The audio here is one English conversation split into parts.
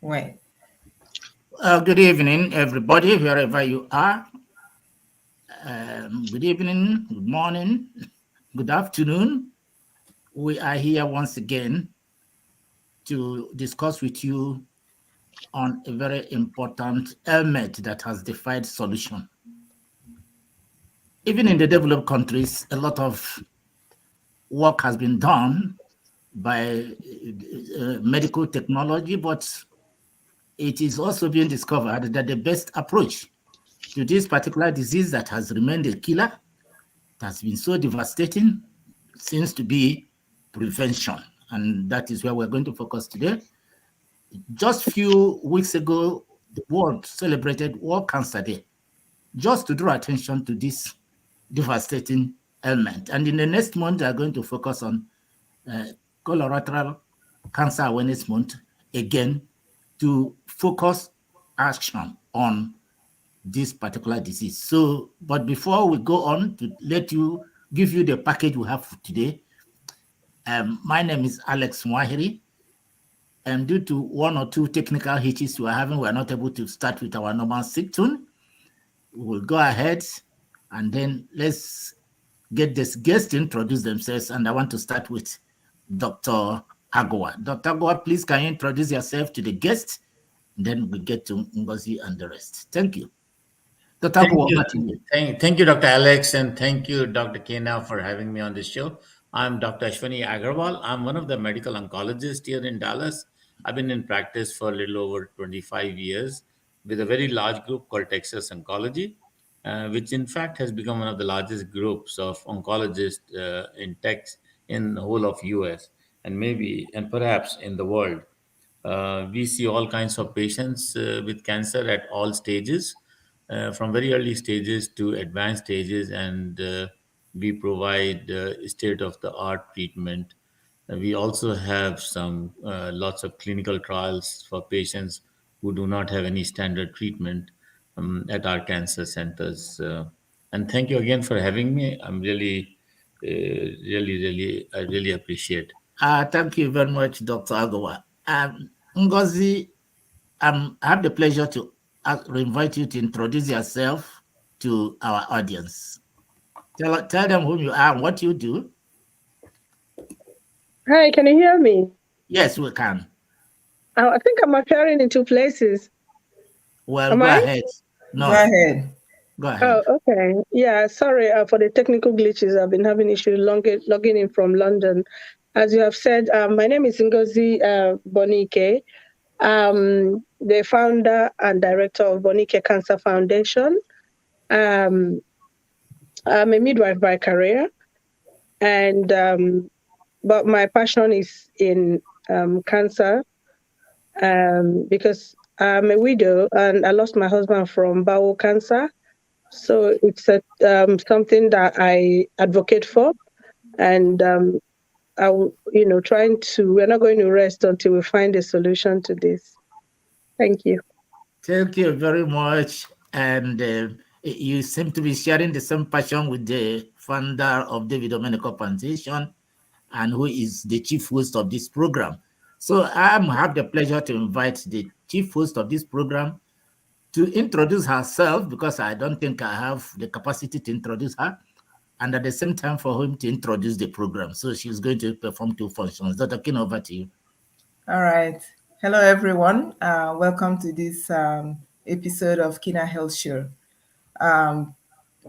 Wait. Good evening, everybody, wherever you are. Good evening, good morning, good afternoon. We are here once again to discuss with you on a very important element that has defied solution. Even in the developed countries, a lot of work has been done by medical technology, but it is also being discovered that the best approach to this particular disease that has remained a killer, that has been so devastating, seems to be prevention. And that is where we're going to focus today. Just a few weeks ago, the world celebrated World Cancer Day, just to draw attention to this devastating ailment. And in the next month, they are going to focus on colorectal cancer awareness month again, to focus action on this particular disease. So, but before we go on to give you the package we have for today, my name is Alex Mwahiri, and due to one or two technical hitches we are having, we are not able to start with our normal sync tune. We will go ahead and then let's get this guest to introduce themselves. And I want to start with Dr. Agowa. Dr. Agowa, please can you introduce yourself to the guest? Then we get to Ngozi and the rest. Thank you. Dr. Agowa, thank you, Dr. Alex, and thank you, Dr. Kena, for having me on this show. I'm Dr. Ashwani Agarwal. I'm one of the medical oncologists here in Dallas. I've been in practice for a little over 25 years with a very large group called Texas Oncology, which in fact has become one of the largest groups of oncologists in the whole of US and perhaps in the world. We see all kinds of patients with cancer at all stages, from very early stages to advanced stages, and we provide state-of-the-art treatment. We also have lots of clinical trials for patients who do not have any standard treatment at our cancer centers. And thank you again for having me. I'm I really appreciate. Thank you very much, Dr. Agowa. Ngozi, I have the pleasure to invite you to introduce yourself to our audience. Tell them who you are and what you do. Hi, can you hear me? Yes, we can. I think I'm appearing in two places. Well, go ahead. No. Go ahead. Go ahead. Oh, okay. Yeah, sorry for the technical glitches. I've been having issues logging in from London. As you have said, my name is Ngozi Bonike. The founder and director of Bonike Cancer Foundation. I'm a midwife by career, and but my passion is in cancer, because I'm a widow and I lost my husband from bowel cancer. So it's something that I advocate for, and we're not going to rest until we find a solution to this. Thank you. Thank you very much. And you seem to be sharing the same passion with the founder of David Omenukor Foundation, and who is the chief host of this program. So I have the pleasure to invite the chief host of this program to introduce herself, because I don't think I have the capacity to introduce her, and at the same time for him to introduce the program. So she's going to perform two functions. Dr. King, over to you. All right. Hello, everyone. Welcome to this episode of Kina Health Show.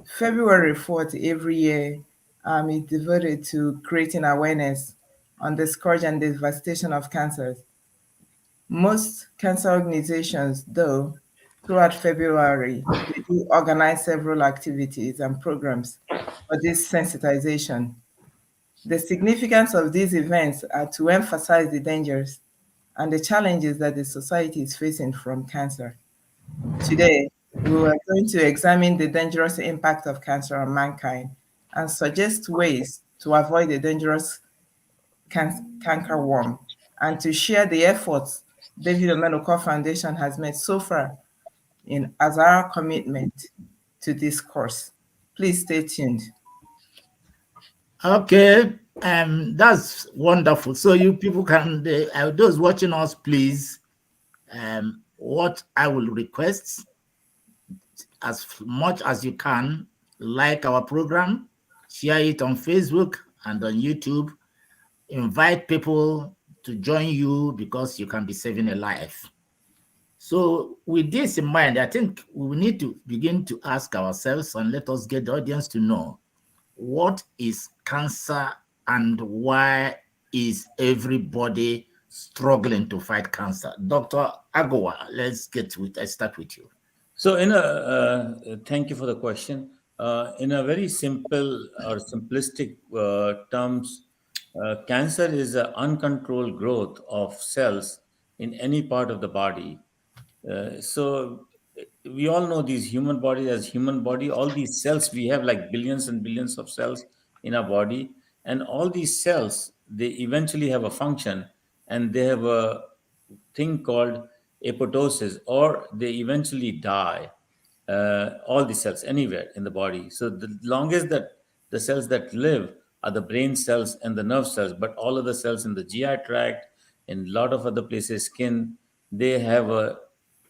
February 4th every year is devoted to creating awareness on the scourge and devastation of cancers. Most cancer organizations, though, throughout February, they do organize several activities and programs for this sensitization. The significance of these events are to emphasize the dangers and the challenges that the society is facing from cancer. Today, we are going to examine the dangerous impact of cancer on mankind and suggest ways to avoid the dangerous canker worm, and to share the efforts David Omenukor Foundation has made so far as our commitment to this course. Please stay tuned. Okay, that's wonderful. So you people can, those watching us, please What I will request, as much as you can, like our program, share it on Facebook and on YouTube, invite people to join you because you can be saving a life. So with this in mind, I think we need to begin to ask ourselves, and let us get the audience to know, what is cancer and why is everybody struggling to fight cancer? Dr. Agowa, let's start with you. So, thank you for the question. In a very simple or simplistic terms, cancer is an uncontrolled growth of cells in any part of the body. So we all know these human body as human body, all these cells we have, like billions and billions of cells in our body, and all these cells, they eventually have a function, and they have a thing called apoptosis, or they eventually die. All the cells anywhere in the body. So the longest that the cells that live are the brain cells and the nerve cells, but all of the cells in the GI tract, in a lot of other places, skin, they have a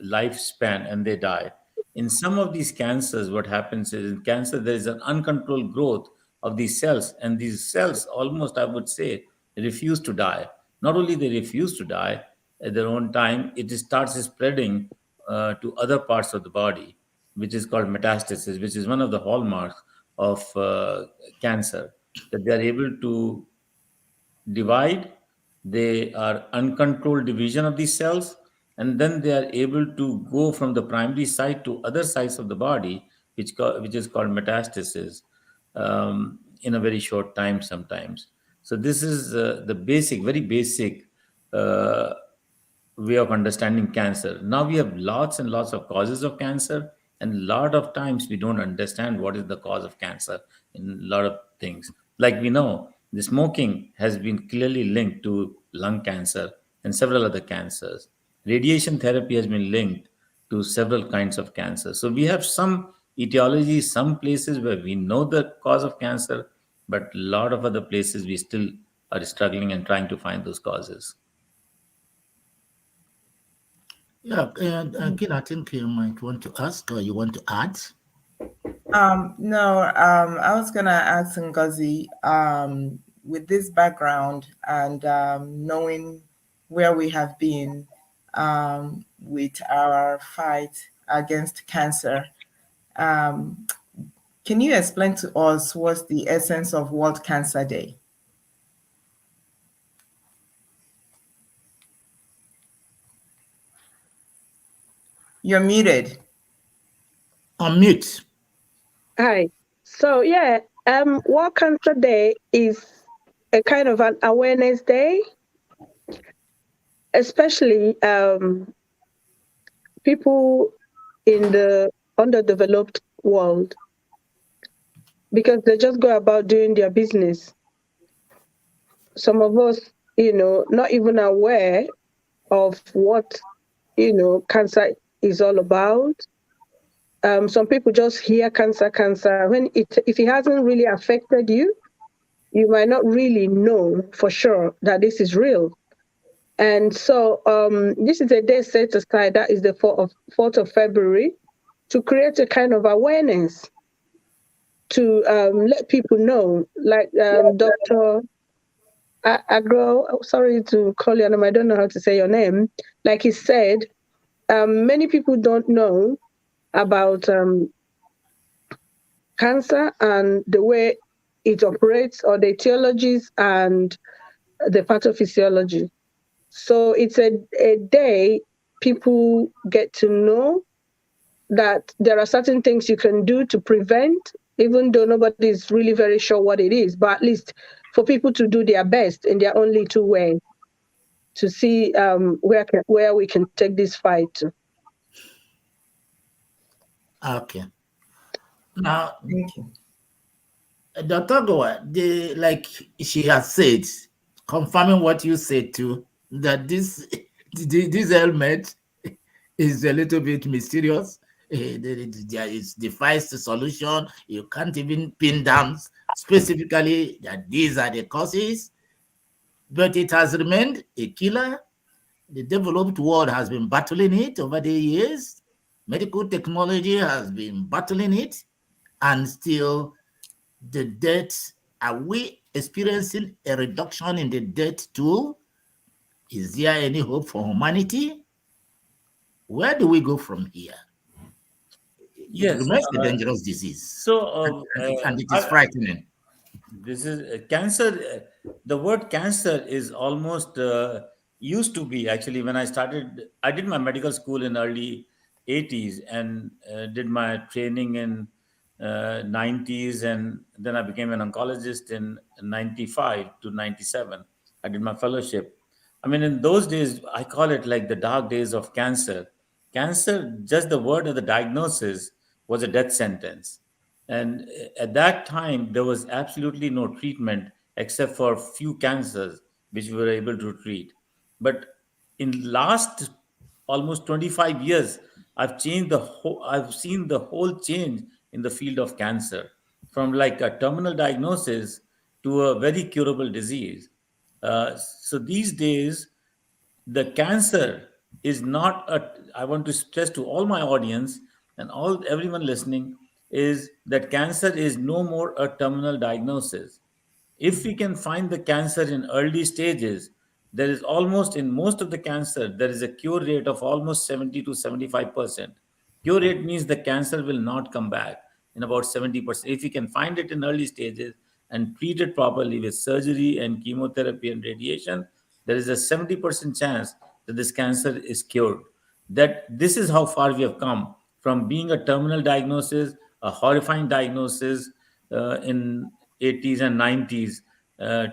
lifespan and they die. In some of these cancers, what happens is, in cancer there is an uncontrolled growth of these cells, and these cells almost, I would say, refuse to die. Not only they refuse to die at their own time, it starts spreading to other parts of the body, which is called metastasis, which is one of the hallmarks of cancer, that they are able to divide. They are uncontrolled division of these cells, and then they are able to go from the primary site to other sites of the body, which is called metastasis, in a very short time sometimes. So this is the basic, very basic uh, way of understanding cancer. Now we have lots and lots of causes of cancer, and a lot of times we don't understand what is the cause of cancer in a lot of things. Like we know the smoking has been clearly linked to lung cancer and several other cancers. Radiation therapy has been linked to several kinds of cancer. So we have some etiology, some places where we know the cause of cancer, but a lot of other places we still are struggling and trying to find those causes. Yeah, Gil, I think you might want to ask or you want to add. No, I was gonna ask Ngozi, with this background and knowing where we have been with our fight against cancer, um, can you explain to us what's the essence of World Cancer Day? You're muted. Unmute. Hi. So yeah, World Cancer Day is a kind of an awareness day, especially people in the underdeveloped world, because they just go about doing their business. Some of us, not even aware of what, cancer is all about. Some people just hear cancer, when if it hasn't really affected you, you might not really know for sure that this is real. And so this is a day set aside, that is the 4th of February, to create a kind of awareness, to let people know, like Dr. Agro, sorry to call your name, I don't know how to say your name. Like he said, many people don't know about cancer and the way it operates, or the etiologies and the pathophysiology. So it's a day people get to know that there are certain things you can do to prevent, even though nobody is really very sure what it is, but at least for people to do their best in their own little way to see where we can take this fight to. Okay. Now, Thank you. Dr. Goa, like she has said, confirming what you said too, that this helmet is a little bit mysterious. It defies the solution. You can't even pin down specifically that these are the causes, but it has remained a killer. The developed world has been battling it over the years. Medical technology has been battling it, and still the deaths. Are we experiencing a reduction in the death too? Is there any hope for humanity? Where do we go from here? It Yes. remains a dangerous disease, So and it is frightening. this is cancer. The word cancer is almost used to be actually when I started. I did my medical school in early 80s and did my training in 90s, and then I became an oncologist in 95 to 97. I did my fellowship. I mean, in those days, I call it like the dark days of cancer. Cancer, just the word of the diagnosis was a death sentence. And at that time, there was absolutely no treatment except for few cancers which we were able to treat. But in last almost 25 years, I've seen the whole change in the field of cancer, from like a terminal diagnosis to a very curable disease. So these days, the cancer is not a, I want to stress to all my audience and all everyone listening, is that cancer is no more a terminal diagnosis. If we can find the cancer in early stages, there is almost in most of the cancer there is a cure rate of almost 70 to 75%. Cure rate means the cancer will not come back in about 70%. If you can find it in early stages and treat it properly with surgery and chemotherapy and radiation, there is a 70% chance that this cancer is cured. That this is how far we have come from being a terminal diagnosis, a horrifying diagnosis in 80s and 90s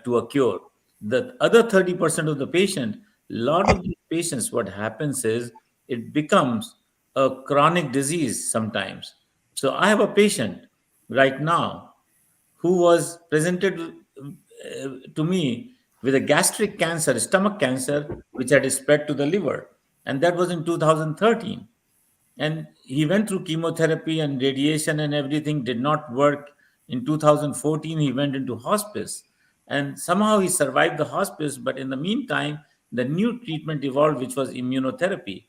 to a cure. The other 30% of the patient, a lot of these patients, what happens is it becomes a chronic disease sometimes. So I have a patient right now who was presented to me with a gastric cancer, stomach cancer, which had spread to the liver. And that was in 2013. And he went through chemotherapy and radiation and everything did not work. In 2014 he went into hospice, and somehow he survived the hospice, but in the meantime the new treatment evolved, which was immunotherapy.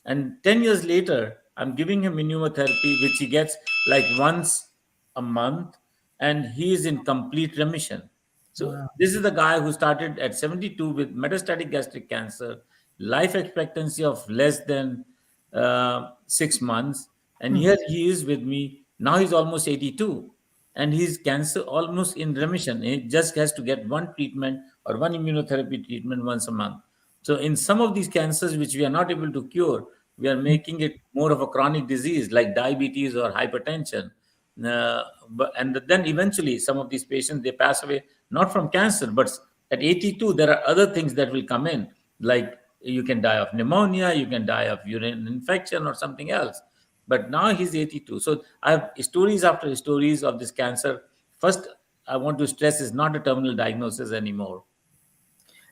And 10 years later I'm giving him immunotherapy, which he gets like once a month, and he is in complete remission. So Wow. this is the guy who started at 72 with metastatic gastric cancer, life expectancy of less than 6 months, and here he is with me now. He's almost 82, and he's cancer almost in remission. He just has to get one treatment or one immunotherapy treatment once a month. So in some of these cancers which we are not able to cure, we are making it more of a chronic disease like diabetes or hypertension. And then eventually some of these patients, they pass away not from cancer, but at 82 there are other things that will come in, like you can die of pneumonia, you can die of urine infection or something else. But now he's 82. So I have stories after stories of this cancer. First, I want to stress, is not a terminal diagnosis anymore.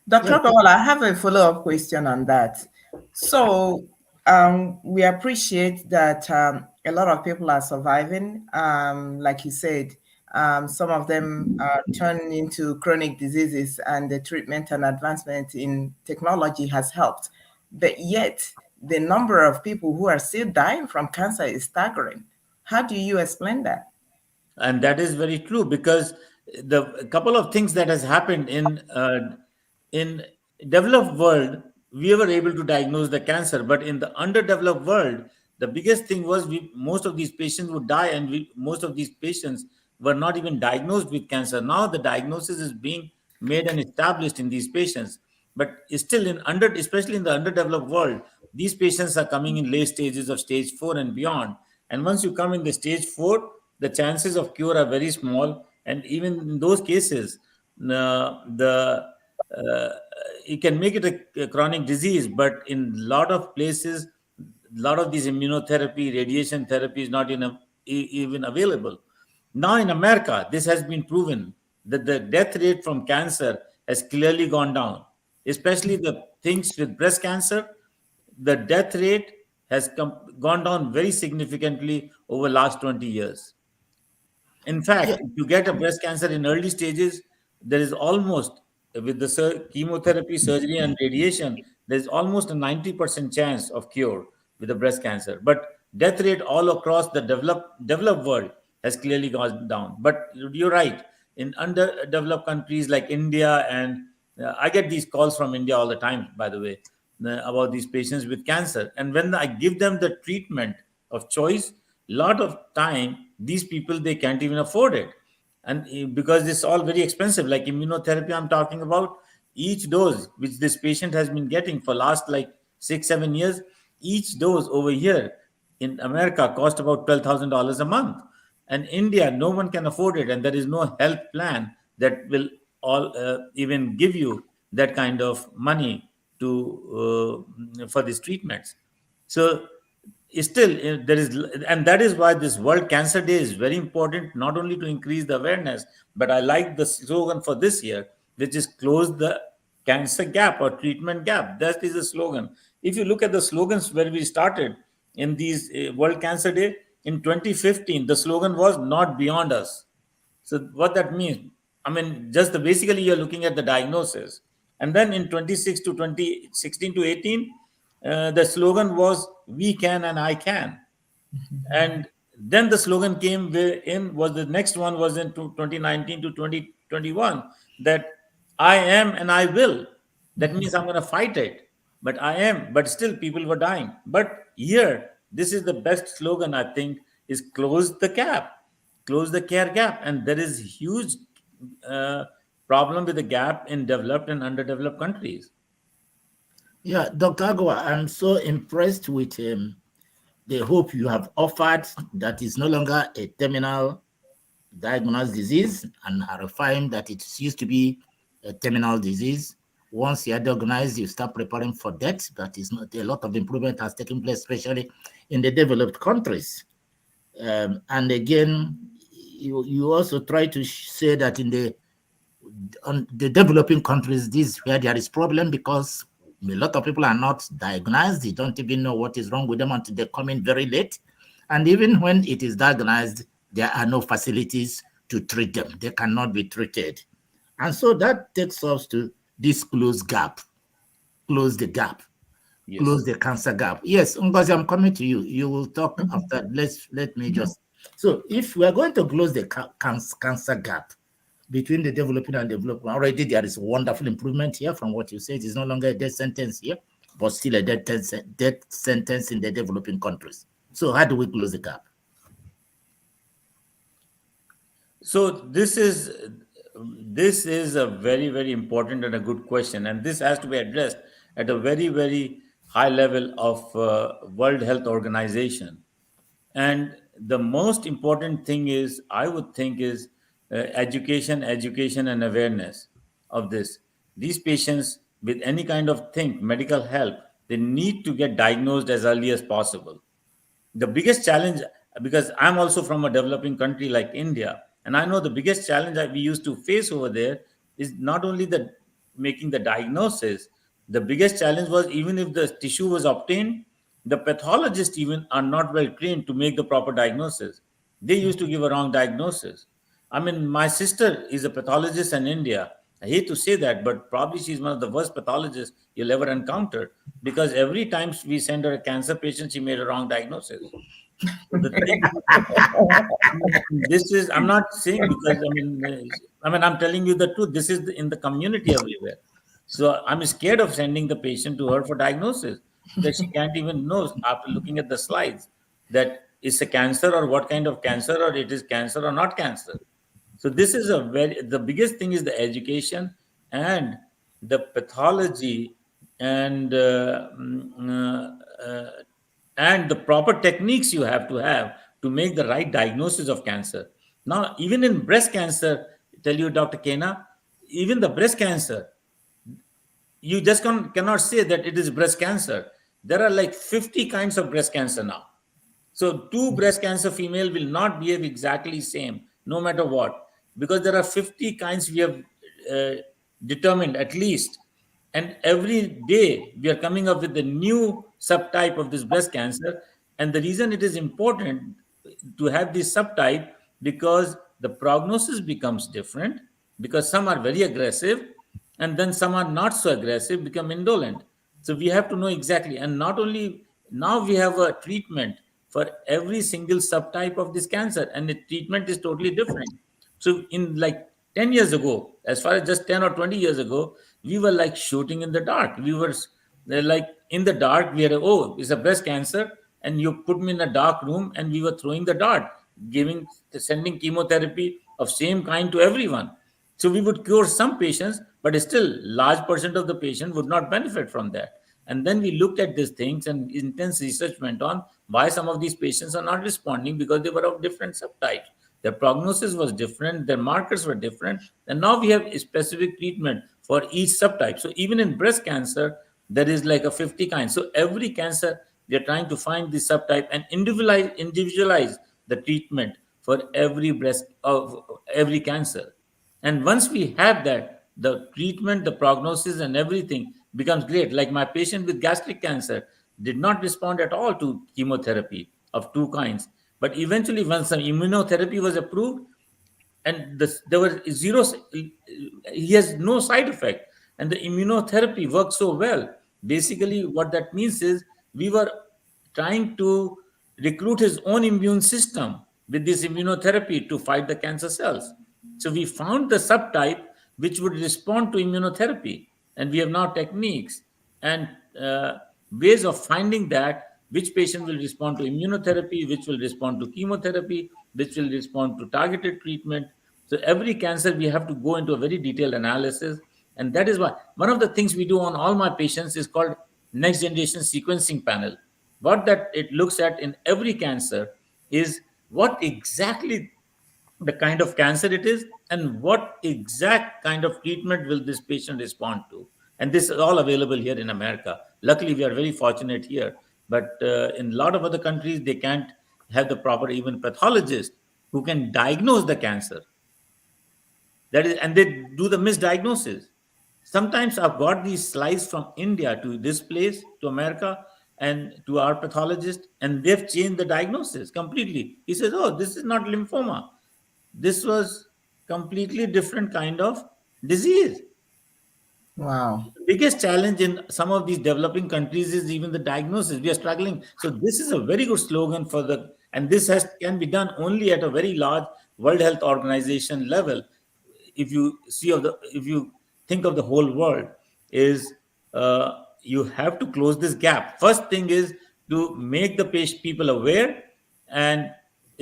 Dr. Yeah, Agarwal, I have a follow-up question on that. So we appreciate that a lot of people are surviving. Like you said, some of them are turning into chronic diseases, and the treatment and advancement in technology has helped. But yet, the number of people who are still dying from cancer is staggering. How do you explain that? And that is very true, because the a couple of things that has happened in developed world, we were able to diagnose the cancer, but in the underdeveloped world, the biggest thing was most of these patients would die, and most of these patients were not even diagnosed with cancer. Now the diagnosis is being made and established in these patients, but still especially in the underdeveloped world, these patients are coming in late stages of stage 4 and beyond. And once you come in the stage 4, the chances of cure are very small, and even in those cases, the uh, you can make it a chronic disease. But in a lot of places, a lot of these immunotherapy, radiation therapy is not even available. Now in America, this has been proven that the death rate from cancer has clearly gone down, especially the things with breast cancer. The death rate has gone down very significantly over last 20 years. In yeah, fact, if you get a breast cancer in early stages, there is almost, with the chemotherapy, surgery, and radiation, there's almost a 90% chance of cure with the breast cancer. But death rate all across the developed world has clearly gone down. But you're right. In underdeveloped countries like India, and I get these calls from India all the time, by the way, about these patients with cancer. And when I give them the treatment of choice, lot of time these people, they can't even afford it, and because it's all very expensive, like immunotherapy I'm talking about, each dose which this patient has been getting for last like 6 7 years, each dose over here in America cost about $12,000 a month. And India, no one can afford it, and there is no health plan that will all even give you that kind of money to for these treatments. So still there is, and that is why this World Cancer Day is very important, not only to increase the awareness, but I like the slogan for this year, which is close the cancer gap or treatment gap. That is the slogan. If you look at the slogans where we started in these World Cancer Day in 2015, the slogan was not beyond us. So what that means, I mean, just the basically you're looking at the diagnosis. And then in 26 to 2016 to 18, the slogan was we can and I can. And then the slogan came in, was the next one was in 2019 to 2021, that I am and I will. That means I'm going to fight it, but I am, but still people were dying. But here, this is the best slogan, I think, is close the gap, close the care gap. And there is huge uh, problem with the gap in developed and underdeveloped countries. Yeah, Dr. Agwa, I'm so impressed with the hope you have offered that is no longer a terminal diagnosed disease, and horrifying that it used to be a terminal disease. Once you are diagnosed, you start preparing for death. That is not a lot of improvement has taken place, especially in the developed countries. And again, you also try to say that in the developing countries, this is where there is problem, because a lot of people are not diagnosed. They don't even know what is wrong with them until they come in very late. And even when it is diagnosed, there are no facilities to treat them. They cannot be treated. And so that takes us to this close gap, close the gap, Yes. close the cancer gap. Yes, Ngozi, I'm coming to you. You will talk after. Let me just. So if we are going to close the cancer gap between the developing and developing, already there is wonderful improvement here from what you said. It's no longer a death sentence here, but still a death sentence in the developing countries. So how do we close the gap? So this is a very, very important and a good question, and this has to be addressed at a very, very high level of World Health Organization. And the most important thing is, I would think, is education, and awareness of this. These patients with any kind of thing, medical help, they need to get diagnosed as early as possible. The biggest challenge, because I'm also from a developing country like India, and I know the biggest challenge that we used to face over there is not only the making the diagnosis. The biggest challenge was, even if the tissue was obtained, the pathologists even are not well trained to make the proper diagnosis. They used to give a wrong diagnosis. I mean, my sister is a pathologist in India. I hate to say that, but probably she's one of the worst pathologists you'll ever encounter, because every time we send her a cancer patient, she made a wrong diagnosis. So the thing, this is, I'm not saying because I mean, I'm telling you the truth. This is in the community everywhere. So I'm scared of sending the patient to her for diagnosis, because she can't even know after looking at the slides that it's a cancer or what kind of cancer, or it is cancer or not cancer. So this is the biggest thing is the education and the pathology, and and the proper techniques you have to make the right diagnosis of cancer. Now, even in breast cancer, tell you, Dr. Kena, even the breast cancer, you just cannot say that it is breast cancer. There are like 50 kinds of breast cancer now. So two breast cancer female will not behave exactly same, no matter what, because there are 50 kinds we have uh, determined at least. And every day we are coming up with a new subtype of this breast cancer. And the reason it is important to have this subtype, because the prognosis becomes different, because some are very aggressive and then some are not so aggressive, become indolent. So we have to know exactly, and not only now we have a treatment for every single subtype of this cancer, and the treatment is totally different. So in like 10 years ago, as far as just 10 or 20 years ago, we were like shooting in the dark. We were like in the dark. We had oh, it's a breast cancer, and you put me in a dark room, and we were throwing the dart, sending chemotherapy of same kind to everyone. So we would cure some patients, but still large percent of the patient would not benefit from that. And then we looked at these things, and intense research went on why some of these patients are not responding, because they were of different subtypes. Their prognosis was different, their markers were different, and now we have a specific treatment for each subtype. So even in breast cancer, there is like a 50 kinds. So every cancer, we are trying to find the subtype and individualize the treatment for every breast of every cancer. And once we have that, the treatment, the prognosis, and everything becomes great. Like my patient with gastric cancer did not respond at all to chemotherapy of two kinds. But eventually, once some immunotherapy was approved, and there was zero, he has no side effect, and the immunotherapy works so well. Basically what that means is we were trying to recruit his own immune system with this immunotherapy to fight the cancer cells. So we found the subtype which would respond to immunotherapy, and we have now techniques and ways of finding that which patient will respond to immunotherapy, which will respond to chemotherapy, which will respond to targeted treatment. So every cancer we have to go into a very detailed analysis, and that is why one of the things we do on all my patients is called next generation sequencing panel. What that it looks at in every cancer is what exactly the kind of cancer it is, and what exact kind of treatment will this patient respond to. And this is all available here in America. Luckily, we are very fortunate here. But in a lot of other countries, they can't have the proper even pathologist who can diagnose the cancer. That is, and they do the misdiagnosis. Sometimes I've got these slides from India to this place, to America, and to our pathologist, and they've changed the diagnosis completely. He says, "Oh, this is not lymphoma. This was completely different kind of disease." Wow. The biggest challenge in some of these developing countries is even the diagnosis. We are struggling. So this is a very good slogan for the, and this has can be done only at a very large World Health Organization level. If you think of the whole world, is you have to close this gap. First thing is to make the people aware, and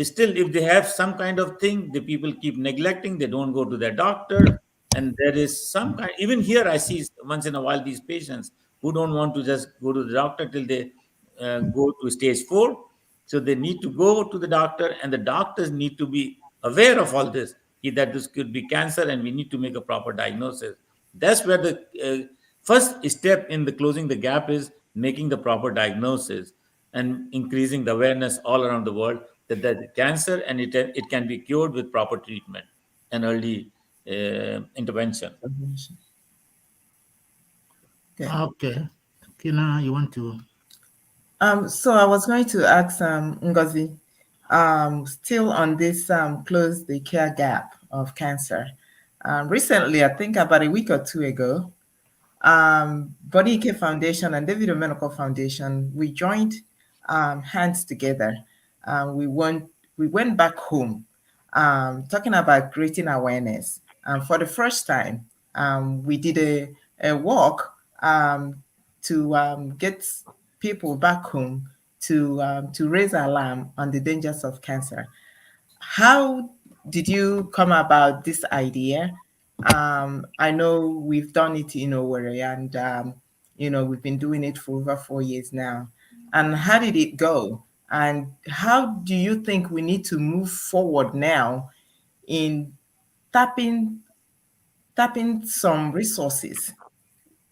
still if they have some kind of thing, the people keep neglecting, they don't go to their doctor. And there is some kind, even here I see once in a while these patients who don't want to just go to the doctor till they go to stage 4. So they need to go to the doctor, and the doctors need to be aware of all this, that this could be cancer, and we need to make a proper diagnosis. That's where the first step in the closing the gap is making the proper diagnosis and increasing the awareness all around the world that there's cancer, and it can be cured with proper treatment and early intervention. Okay. Okay. Kina, you want to? So I was going to ask Ngozi, still on this close the care gap of cancer. Recently, I think about a week or two ago, Omenukor Foundation and David Omenukor Foundation, we joined hands together. We went back home, talking about creating awareness. For the first time, we did a walk to get people back home to raise alarm on the dangers of cancer. How did you come about this idea? I know we've done it in Owerri, and we've been doing it for over 4 years now. And how did it go? And how do you think we need to move forward now in tapping some resources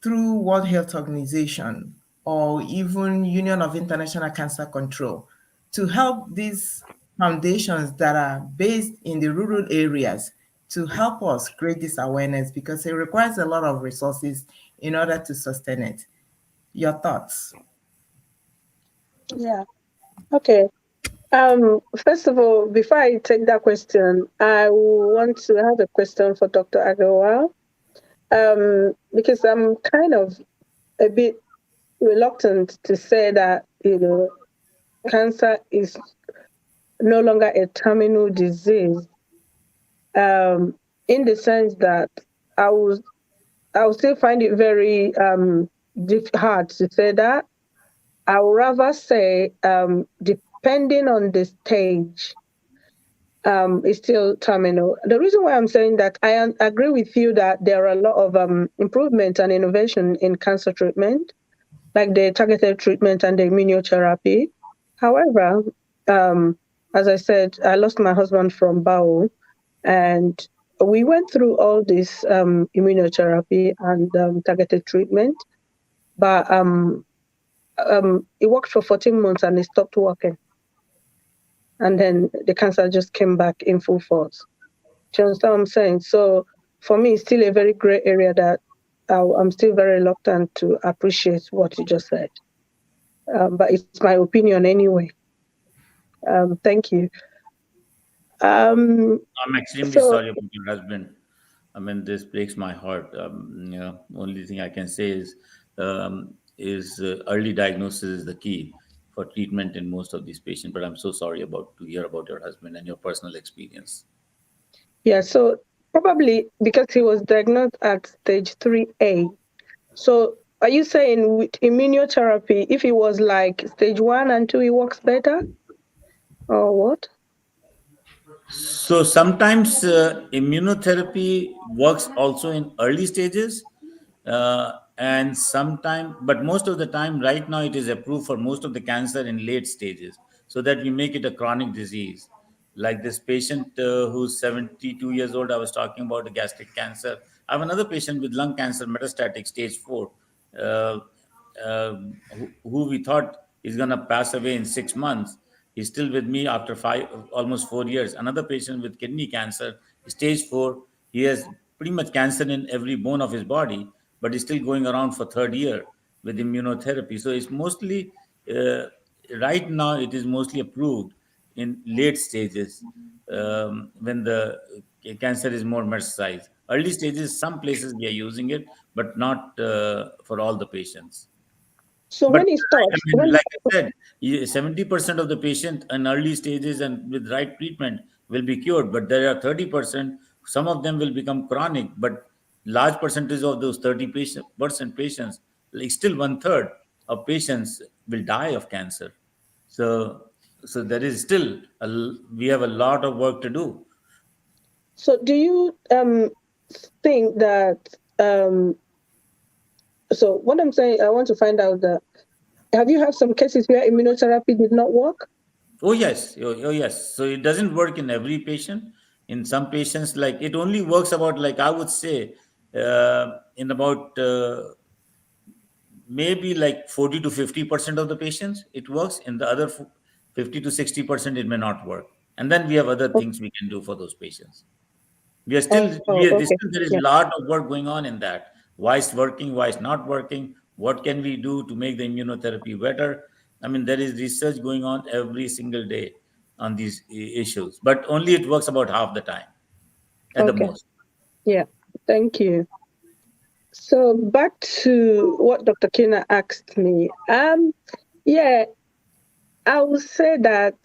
through World Health Organization or even Union of International Cancer Control to help these foundations that are based in the rural areas to help us create this awareness, because it requires a lot of resources in order to sustain it. Your thoughts? Yeah. Okay. First of all, before I take that question, I want to have a question for Dr. Agarwal, because I'm kind of a bit reluctant to say that, cancer is no longer a terminal disease, in the sense that I will still find it very hard to say that. I would rather say, depending on the stage, it's still terminal. The reason why I'm saying that, I agree with you that there are a lot of improvement and innovation in cancer treatment, like the targeted treatment and the immunotherapy. However, as I said, I lost my husband from bowel, and we went through all this immunotherapy and targeted treatment, but it worked for 14 months and it stopped working. And then the cancer just came back in full force. Do you understand what I'm saying? So for me, it's still a very gray area that I'm still very reluctant to appreciate what you just said. But it's my opinion anyway. Thank you. I'm extremely So sorry about your husband. I mean, this breaks my heart. Only thing I can say is early diagnosis is the key for treatment in most of these patients. But I'm so sorry to hear about your husband and your personal experience. yeah, so probably because he was diagnosed at stage 3A. So are you saying with immunotherapy, if it was like stage 1 and 2, it works better? Or what? So sometimes immunotherapy works also in early stages, and sometimes, but most of the time, right now, it is approved for most of the cancer in late stages, so that we make it a chronic disease. Like this patient who's 72 years old, I was talking about the gastric cancer. I have another patient with lung cancer, metastatic stage 4. Uh, who we thought is going to pass away in 6 months. He's still with me after almost 4 years. Another patient with kidney cancer, stage 4. He has pretty much cancer in every bone of his body, but he's still going around for third year with immunotherapy. So it's mostly, right now, it is mostly approved in late stages, when the cancer is more metastasized. Early stages, some places we are using it, but not for all the patients. So But when it I stops, mean, like I said, 70% of the patient in early stages and with right treatment will be cured. But there are 30%, some of them will become chronic, but large percentage of those 30% patients, like still one third of patients will die of cancer. So, so there is still, we have a lot of work to do. so do you think that so what I'm saying, I want to find out that, have you had some cases where immunotherapy did not work? Oh yes, oh yes. So it doesn't work in every patient. In some patients, like it only works about, like I would say, in about maybe like 40 to 50% of the patients it works. In the other 50 to 60% it may not work. And then we have other things we can do for those patients. Oh, okay. There is Yeah. a lot of work going on in that. Why it's working, why it's not working, what can we do to make the immunotherapy better? I mean, there is research going on every single day on these issues, but only it works about half the time at the Okay. most. Yeah. Thank you. So back to what Dr. Kina asked me. Yeah, I would say that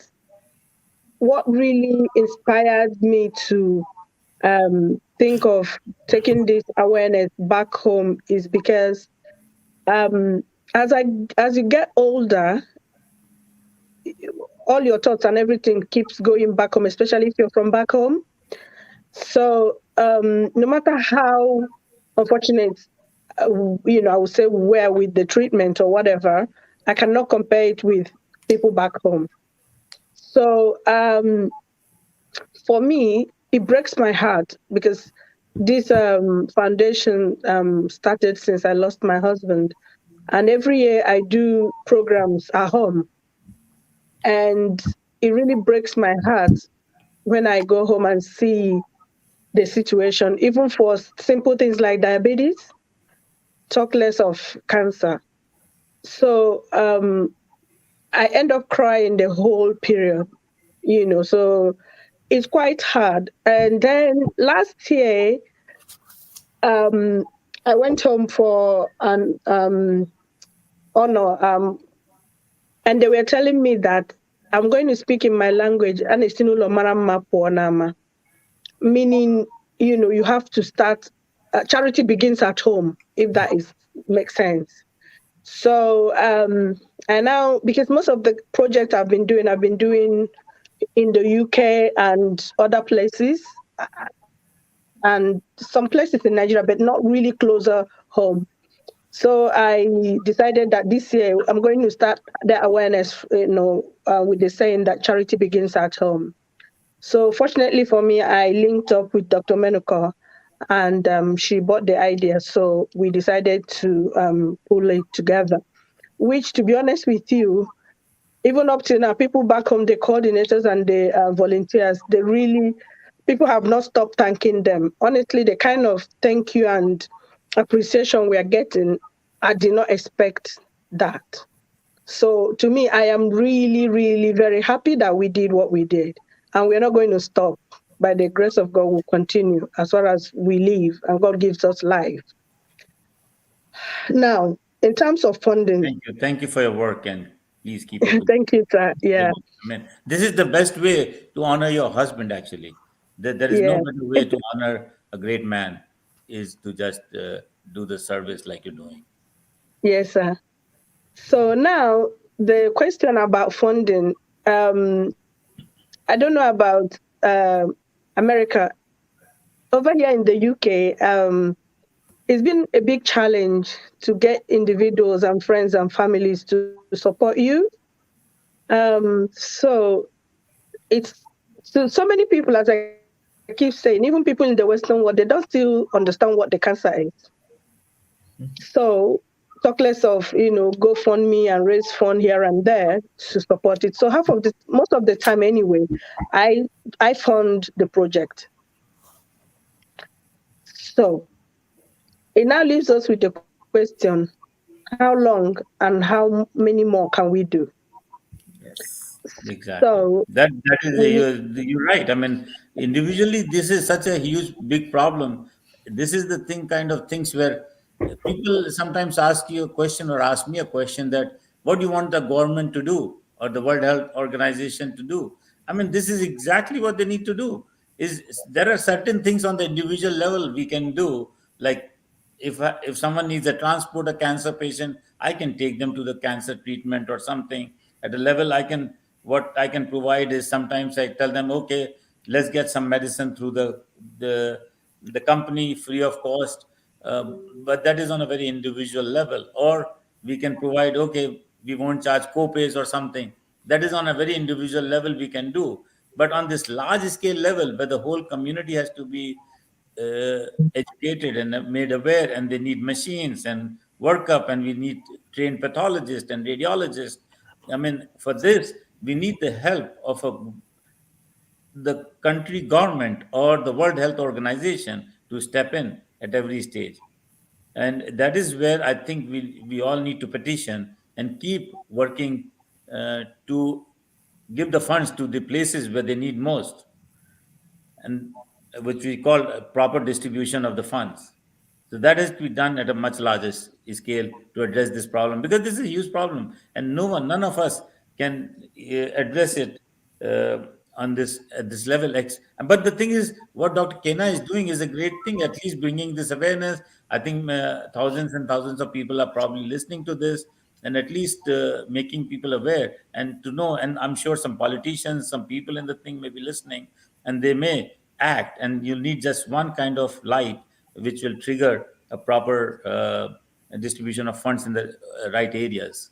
what really inspired me to think of taking this awareness back home is because um, as you get older, all your thoughts and everything keeps going back home, especially if you're from back home. So no matter how unfortunate, I would say where with the treatment or whatever, I cannot compare it with people back home. So for me, it breaks my heart because this foundation started since I lost my husband. And every year I do programs at home. And it really breaks my heart when I go home and see the situation, even for simple things like diabetes, talk less of cancer. So I end up crying the whole period, so it's quite hard. And then last year, I went home for an honor. And they were telling me that I'm going to speak in my language, and it's meaning, you have to start. Charity begins at home, if that is makes sense. So, and now because most of the projects I've been doing in the UK and other places, and some places in Nigeria, but not really closer home. So I decided that this year I'm going to start the awareness, with the saying that charity begins at home. So fortunately for me, I linked up with Dr. Menukor, and she bought the idea. So we decided to pull it together, which, to be honest with you, even up to now, people back home, the coordinators and the volunteers, people have not stopped thanking them. Honestly, the kind of thank you and appreciation we are getting, I did not expect that. So to me, I am really, really very happy that we did what we did. And we're not going to stop. By the grace of God, we'll continue as far as we live and God gives us life. Now, in terms of funding, Thank you. Thank you for your work, and please keep up with thank you, sir. it. Yeah, I mean, this is the best way to honor your husband, actually. There is no yeah, better way to honor a great man is to just do the service like you're doing. yes, sir. So now the question about funding, um, I don't know about America. Over here in the UK, it's been a big challenge to get individuals and friends and families to support you. So it's so many people, as I keep saying, even people in the Western world, they don't still understand what the cancer is. So talk less of GoFundMe and raise fund here and there to support it. So most of the time anyway, I I fund the project. So it now leaves us with the question: how long and how many more can we do? Yes. Exactly. So That is we you're right. I mean, individually, this is such a huge, big problem. This is the thing, kind of things where people sometimes ask you a question or ask me a question that what do you want the government to do or the World Health Organization to do? I mean, this is exactly what they need to do. Is there are certain things on the individual level we can do, like if someone needs a transport a cancer patient, I can take them to the cancer treatment or something at a level. What I can provide is sometimes I tell them, okay, let's get some medicine through the the company free of cost. But that is on a very individual level. Or we can provide, okay, we won't charge co-pays or something. That is on a very individual level we can do. But on this large scale level, where the whole community has to be educated and made aware, and they need machines and workup, and we need trained pathologists and radiologists. I mean, for this, we need the help of the country government or the World Health Organization to step in at every stage. And that is where I think we all need to petition and keep working to give the funds to the places where they need most, and which we call a proper distribution of the funds. So that has to be done at a much larger scale to address this problem, because this is a huge problem, and none of us can address it on this at this level. But the thing is, what Dr. Kena is doing is a great thing. At least bringing this awareness. I think thousands and thousands of people are probably listening to this, and at least making people aware and to know. And I'm sure some politicians, some people in the thing may be listening, and they may act. And you'll need just one kind of light which will trigger a proper distribution of funds in the right areas.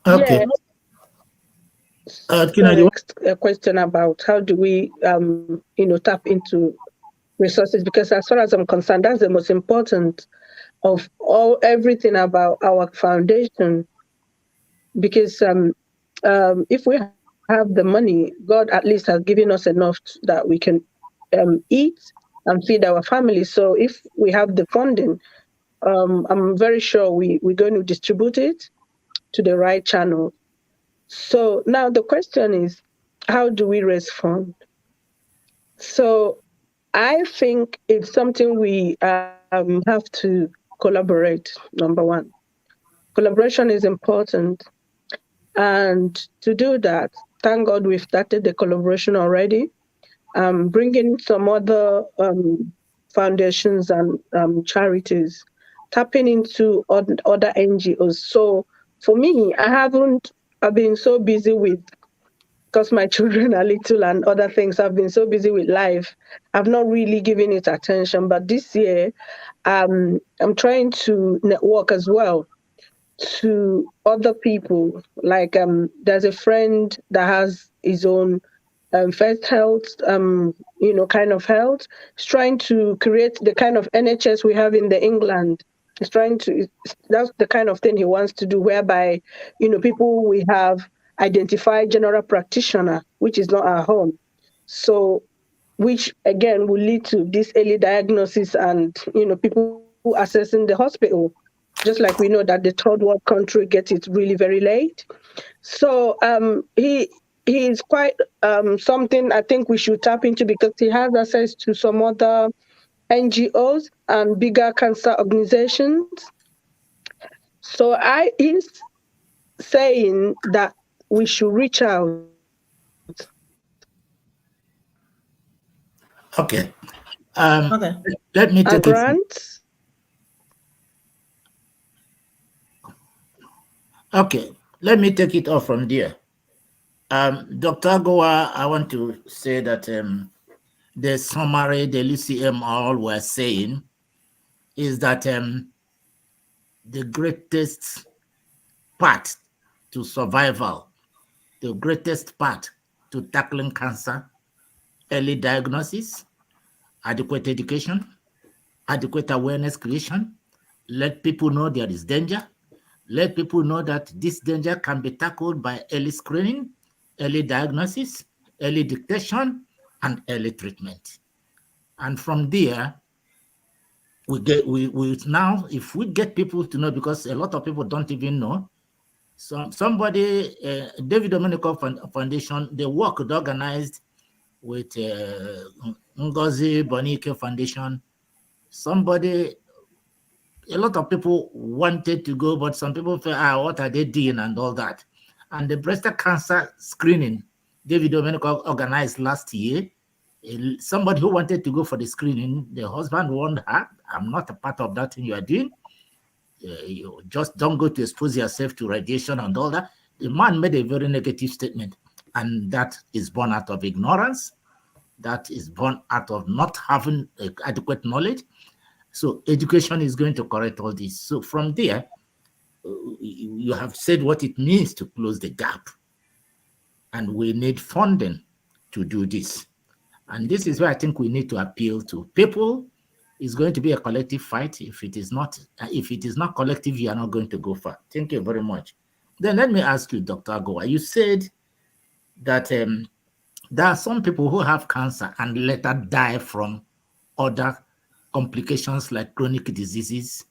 Okay. yeah. Tina, So a question about how do we tap into resources, because as far as I'm concerned, that's the most important of everything about our foundation. Because if we have the money, God at least has given us enough that we can eat and feed our family. So if we have the funding, I'm very sure we're going to distribute it to the right channel. So now the question is, how do we raise funds? So I think it's something we have to collaborate, number one. Collaboration is important. And to do that, thank God we've started the collaboration already. Bringing some other foundations and charities, tapping into other NGOs. So for me, I've been so busy with, because my children are little and other things, I've been so busy with life. I've not really given it attention. But this year, I'm trying to network as well to other people. Like there's a friend that has his own first health, kind of health. He's trying to create the kind of NHS we have in the England. He's trying to. That's the kind of thing he wants to do, whereby people we have identified general practitioner, which is not our home. So, which again will lead to this early diagnosis and people accessing the hospital, just like we know that the third world country get it really very late. So he is quite something I think we should tap into, because he has access to some other NGOs and bigger cancer organizations. So he's saying that we should reach out Okay. Okay. Let me and take it. grants. Okay. Let me take it off from there. Dr. Goa, I want to say that the summary the LCM all were saying is that the greatest part to survival, the greatest part to tackling cancer, early diagnosis, adequate education, adequate awareness creation, let people know there is danger, let people know that this danger can be tackled by early screening, early diagnosis, early detection, and early treatment. And from there, we now, if we get people to know, because a lot of people don't even know. Somebody, David Omenukor Foundation, the work organized with Ngozi Bonike Foundation. Somebody, a lot of people wanted to go, but some people felt, what are they doing and all that. And the breast cancer screening David Omenukor organized last year, somebody who wanted to go for the screening, the husband warned her, I'm not a part of that thing you are doing. You just don't go to expose yourself to radiation and all that. The man made a very negative statement, and that is born out of ignorance. That is born out of not having adequate knowledge. So education is going to correct all this. So from there, you have said what it means to close the gap, and we need funding to do this. And this is where I think we need to appeal to people. It's going to be a collective fight. If it is not collective, you are not going to go far. Thank you very much. Then let me ask you, Dr. Goa. You said that there are some people who have cancer and later die from other complications like chronic diseases,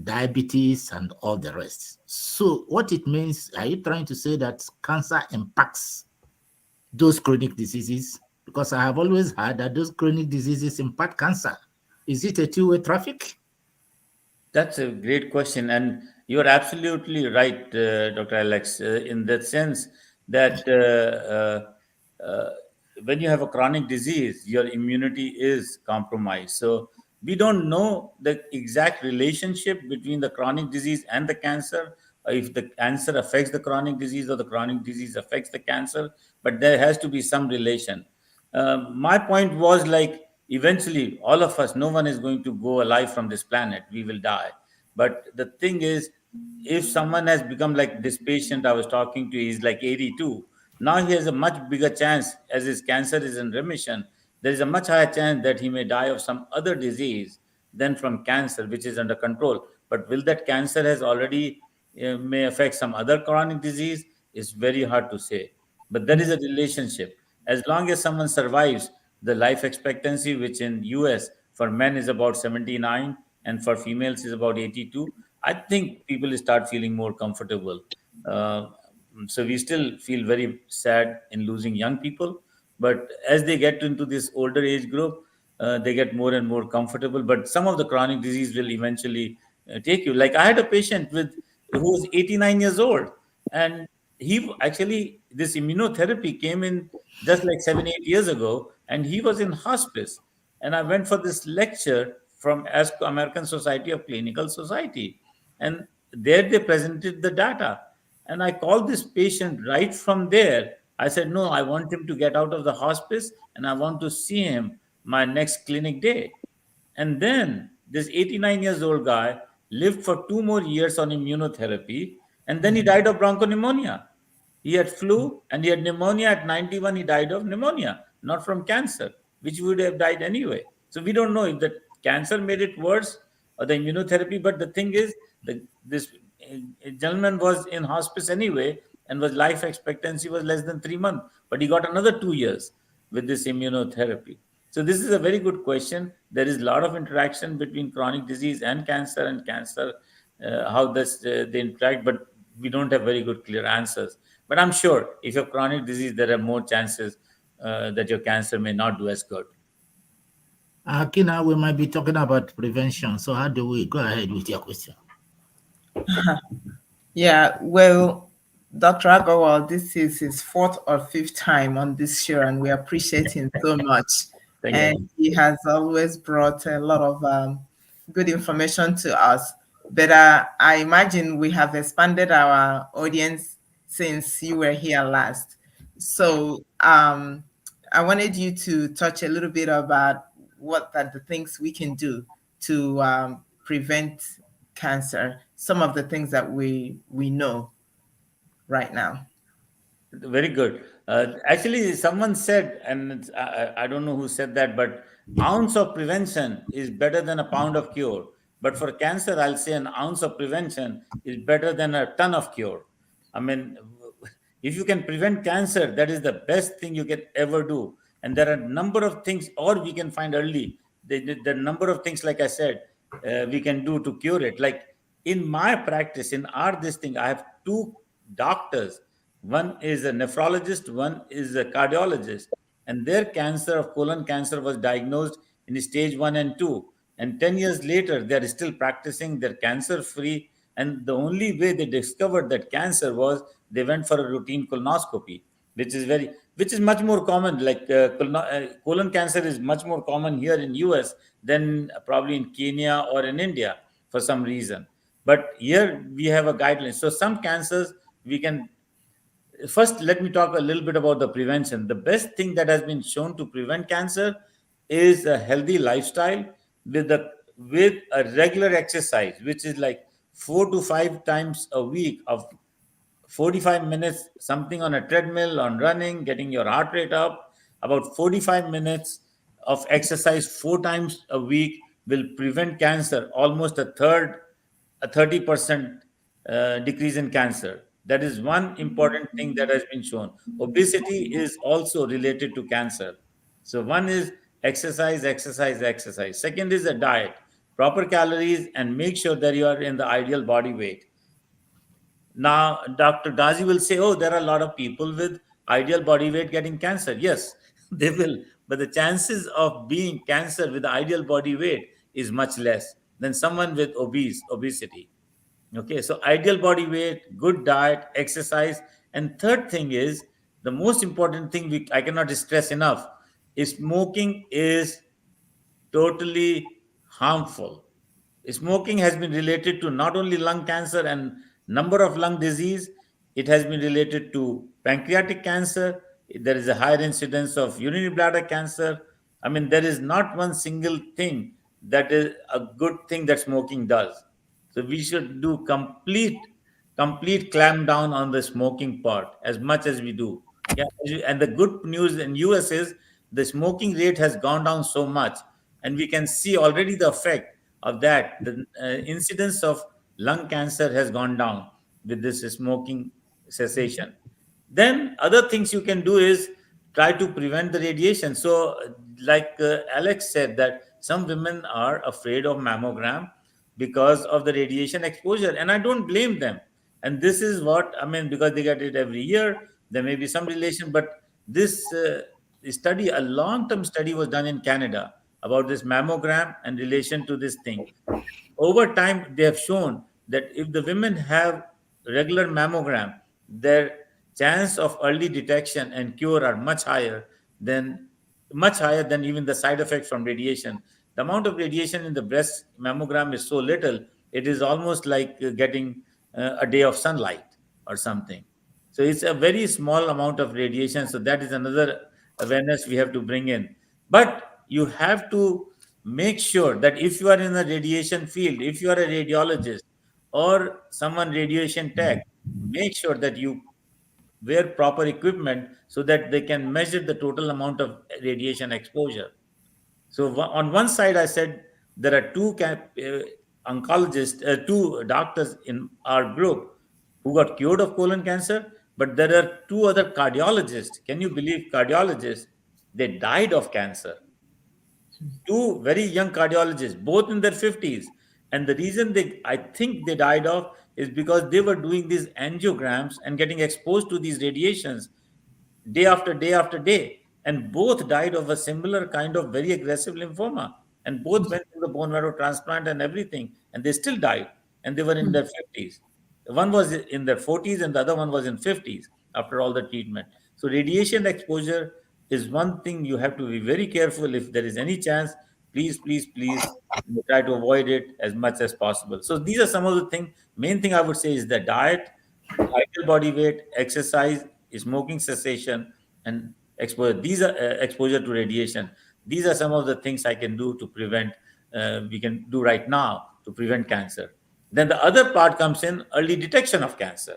diabetes, and all the rest. So what it means, are you trying to say that cancer impacts those chronic diseases? Because I have always heard that those chronic diseases impact cancer. Is it a two-way traffic? That's a great question, and you are absolutely right, Dr. Alex, in that sense that when you have a chronic disease, your immunity is compromised. So we don't know the exact relationship between the chronic disease and the cancer, if the cancer affects the chronic disease or the chronic disease affects the cancer, but there has to be some relation. My point was like, eventually, all of us, no one is going to go alive from this planet. We will die. But the thing is, if someone has become like this patient I was talking to, he's like 82. Now he has a much bigger chance, as his cancer is in remission. There is a much higher chance that he may die of some other disease than from cancer, which is under control. But will that cancer has already may affect some other chronic disease? It's very hard to say. But there is a relationship. As long as someone survives, the life expectancy, which in US for men is about 79 and for females is about 82, I think people start feeling more comfortable. Uh, so we still feel very sad in losing young people, but as they get into this older age group, they get more and more comfortable. But some of the chronic disease will eventually take you. Like I had a patient who was 89 years old, and actually this immunotherapy came in just like 7 8 years ago, and he was in hospice. And I went for this lecture from American Society of Clinical Society, and there they presented the data. And I called this patient right from there. I said, no, I want him to get out of the hospice and I want to see him my next clinic day. And then this 89 years old guy lived for 2 more years on immunotherapy, and then he died of bronchopneumonia. He had flu and he had pneumonia. At 91, he died of pneumonia, not from cancer, which would have died anyway. So we don't know if the cancer made it worse or the immunotherapy. But the thing is, this gentleman was in hospice anyway, and was life expectancy was less than 3 months, but he got another 2 years with this immunotherapy. So this is a very good question. There is a lot of interaction between chronic disease and cancer, how they interact, but we don't have very good clear answers. But I'm sure if you have chronic disease, there are more chances that your cancer may not do as good. Kina, we might be talking about prevention. So how do we go ahead with your question? Yeah, well, Dr. Agarwal, this is his fourth or fifth time on this show, and we appreciate him so much. Thank And you. he has always brought a lot of good information to us. But I imagine we have expanded our audience since you were here last. So I wanted you to touch a little bit about what are the things we can do to prevent cancer, some of the things that we know right now. Very good. Actually, someone said, and I don't know who said that, but ounce of prevention is better than a pound of cure. But for cancer, I'll say an ounce of prevention is better than a ton of cure. I mean, if you can prevent cancer, that is the best thing you can ever do. And there are a number of things, or we can find early. The number of things, like I said, we can do to cure it. Like in my practice, in our this thing, I have two doctors. One is a nephrologist, one is a cardiologist, and their cancer of colon cancer was diagnosed in stage 1 and 2. And 10 years later, they are still practicing, they're cancer free. And the only way they discovered that cancer was they went for a routine colonoscopy, which is much more common. Like colon cancer is much more common here in US than probably in Kenya or in India for some reason. But here we have a guideline. So some cancers we can. First, let me talk a little bit about the prevention. The best thing that has been shown to prevent cancer is a healthy lifestyle with a regular exercise, which is like 4 to 5 times a week of 45 minutes, something on a treadmill, on running, getting your heart rate up. About 45 minutes of exercise 4 times a week will prevent cancer, almost a 30% decrease in cancer. That is one important thing that has been shown. Obesity is also related to cancer. So one is exercise, exercise, exercise. Second is a diet, proper calories, and make sure that you are in the ideal body weight. Now, Dr. Dazi will say, oh, there are a lot of people with ideal body weight getting cancer. Yes, they will. But the chances of being cancer with ideal body weight is much less than someone with obesity. Okay, so ideal body weight, good diet, exercise. And third thing is the most important thing I cannot stress enough is smoking is totally harmful. Smoking has been related to not only lung cancer and number of lung disease, it has been related to pancreatic cancer. There is a higher incidence of urinary bladder cancer. I mean, there is not one single thing that is a good thing that smoking does. So we should do complete clamp down on the smoking part as much as we do. Yeah, and the good news in US is the smoking rate has gone down so much, and we can see already the effect of that. The incidence of lung cancer has gone down with this smoking cessation. Then other things you can do is try to prevent the radiation. So, like Alex said, that some women are afraid of mammogram because of the radiation exposure, and I don't blame them. And this is what I mean, because they get it every year. There may be some relation, but this study, a long-term study, was done in Canada, about this mammogram and relation to this thing. Over time, they have shown that if the women have regular mammogram, their chance of early detection and cure are than much higher than even the side effects from radiation. The amount of radiation in the breast mammogram is so little, it is almost like getting a day of sunlight or something. So it's a very small amount of radiation. So that is another awareness we have to bring in. But you have to make sure that if you are in the radiation field, if you are a radiologist or someone radiation tech, make sure that you wear proper equipment so that they can measure the total amount of radiation exposure. So on one side, I said there are oncologists, two doctors in our group who got cured of colon cancer, but there are two other cardiologists. Can you believe cardiologists? They died of cancer. Two very young cardiologists, both in their 50s. And the reason I think they died off is because they were doing these angiograms and getting exposed to these radiations day after day after day. And both died of a similar kind of very aggressive lymphoma. And both went through the bone marrow transplant and everything. And they still died. And they were in their 50s. One was in their 40s and the other one was in 50s after all the treatment. So radiation exposure is one thing you have to be very careful. If there is any chance, please, please, please try to avoid it as much as possible. So these are some of the things. Main thing I would say is the diet, ideal body weight, exercise, smoking cessation, and exposure. These are exposure to radiation. These are some of the things I can do to prevent. We can do right now to prevent cancer. Then the other part comes in early detection of cancer.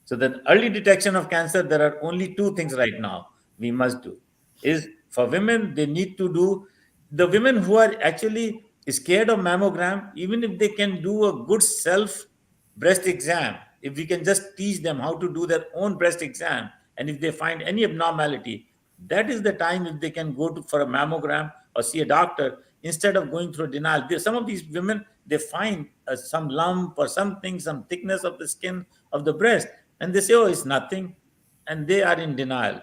So the early detection of cancer, there are only two things right now we must do. Is for women, they need to do, the women who are actually scared of mammogram, even if they can do a good self breast exam, if we can just teach them how to do their own breast exam, and if they find any abnormality, that is the time if they can go for a mammogram or see a doctor instead of going through denial. Some of these women, they find some lump or something, some thickness of the skin of the breast, and they say, oh, it's nothing, and they are in denial.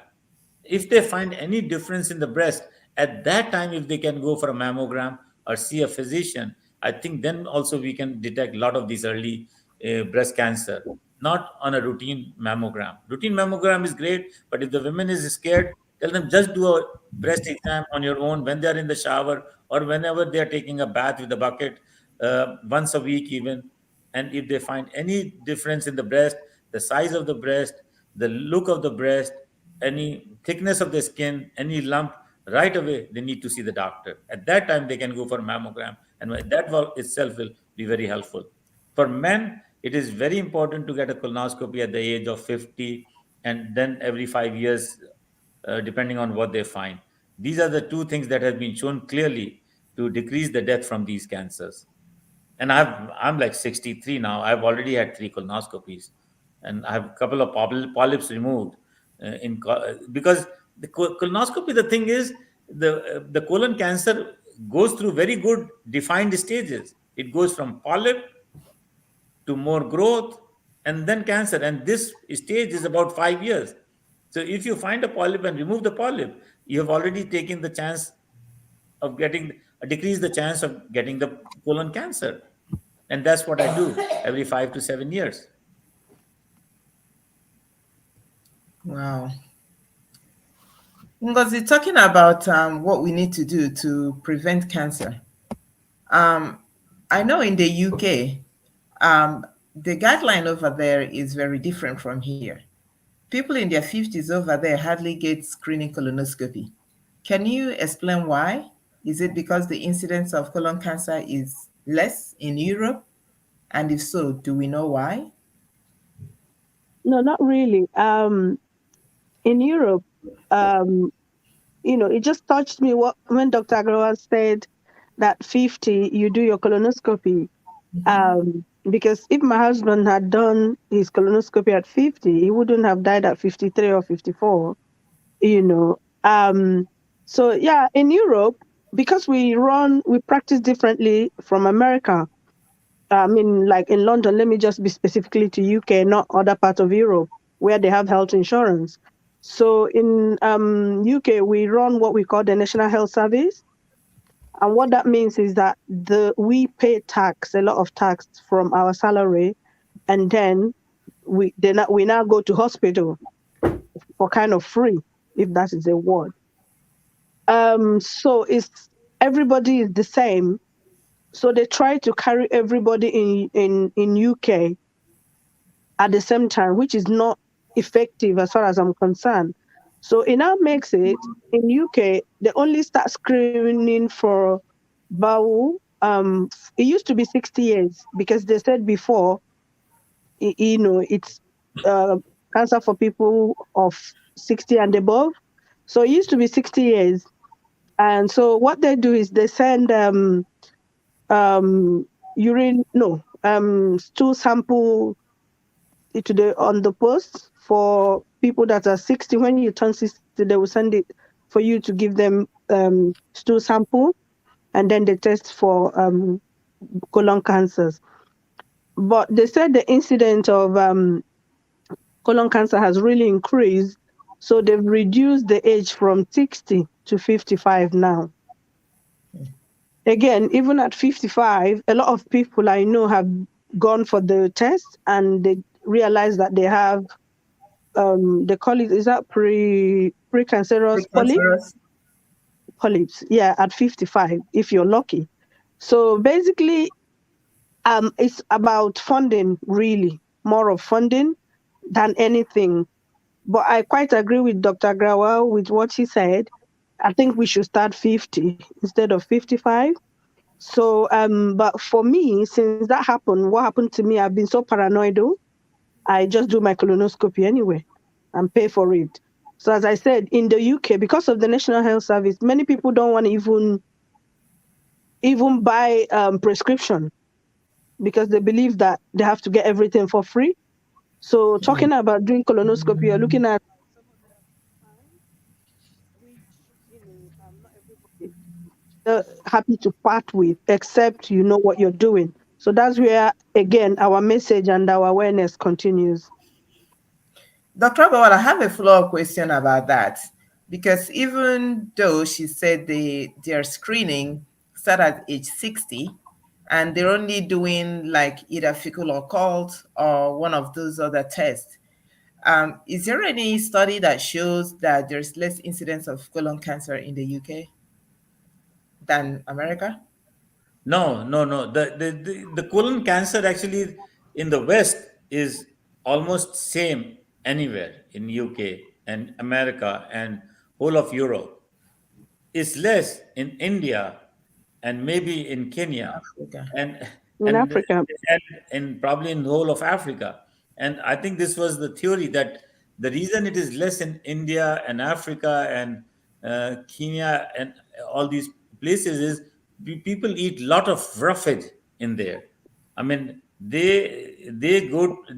If they find any difference in the breast, at that time, if they can go for a mammogram or see a physician, I think then also we can detect a lot of these early breast cancer, not on a routine mammogram. Routine mammogram is great, but if the woman is scared, tell them just do a breast exam on your own when they are in the shower or whenever they are taking a bath with a bucket, once a week even. And if they find any difference in the breast, the size of the breast, the look of the breast, any thickness of the skin, any lump, right away they need to see the doctor. At that time, they can go for mammogram, and that itself will be very helpful. For men, it is very important to get a colonoscopy at the age of 50 and then every 5 years, depending on what they find. These are the two things that have been shown clearly to decrease the death from these cancers. And I'm like 63 now. I've already had 3 colonoscopies, and I have a couple of polyps removed. Because the colonoscopy, the thing is, the colon cancer goes through very good defined stages. It goes from polyp to more growth and then cancer, and this stage is about 5 years. So if you find a polyp and remove the polyp, you have already taken the chance of getting decrease the chance of getting the colon cancer. And that's what I do every 5 to 7 years. Wow. Ngozi, talking about what we need to do to prevent cancer. I know in the UK, the guideline over there is very different from here. People in their 50s over there hardly get screening colonoscopy. Can you explain why? Is it because the incidence of colon cancer is less in Europe? And if so, do we know why? No, not really. In Europe, it just touched me when Dr. Agrawal said that 50, you do your colonoscopy. Because if my husband had done his colonoscopy at 50, he wouldn't have died at 53 or 54, So yeah, in Europe, because we practice differently from America. I mean, like in London, let me just be specifically to UK, not other parts of Europe where they have health insurance. So in UK, we run what we call the National Health Service. And what that means is that we pay tax, a lot of tax from our salary, and then we now go to hospital for kind of free, if that is a word. So it's everybody is the same. So they try to carry everybody in UK at the same time, which is not effective as far as I'm concerned. So it now makes it in UK they only start screening for bowel. It used to be 60 years because they said before, it's uh, cancer for people of 60 and above. So it used to be 60 years. And so what they do is they send urine, no, stool sample to the on the post for people that are 60. When you turn 60, they will send it for you to give them stool sample, and then they test for colon cancers. But they said the incidence of colon cancer has really increased. So they've reduced the age from 60 to 55 now. Again, even at 55, a lot of people I know have gone for the test and they realize that they have, they call it, is that precancerous Precancerous. polyps? Yeah, at 55, if you're lucky. So basically, it's about funding, really, more of funding than anything. But I quite agree with Dr. Grawal with what he said. I think we should start 50 instead of 55. So, but for me, since that happened, what happened to me, I've been so paranoid. I just do my colonoscopy anyway and pay for it. So, as I said, in the UK, because of the National Health Service, many people don't want to even buy prescription because they believe that they have to get everything for free. So, talking about doing colonoscopy, you're looking at which not everybody happy to part with, except you know what you're doing. So that's where, again, our message and our awareness continues. Dr. Bawal, I have a follow-up question about that because even though she said their screening start at age 60 and they're only doing like either fecal occult or one of those other tests, is there any study that shows that there's less incidence of colon cancer in the UK than America? No, no, no. The colon cancer actually in the West is almost same anywhere in UK and America and whole of Europe. It's less in India and maybe in Kenya Africa. and In and Africa, and probably in the whole of Africa. And I think this was the theory that the reason it is less in India and Africa and Kenya and all these places is people eat lot of roughage in there. I mean, they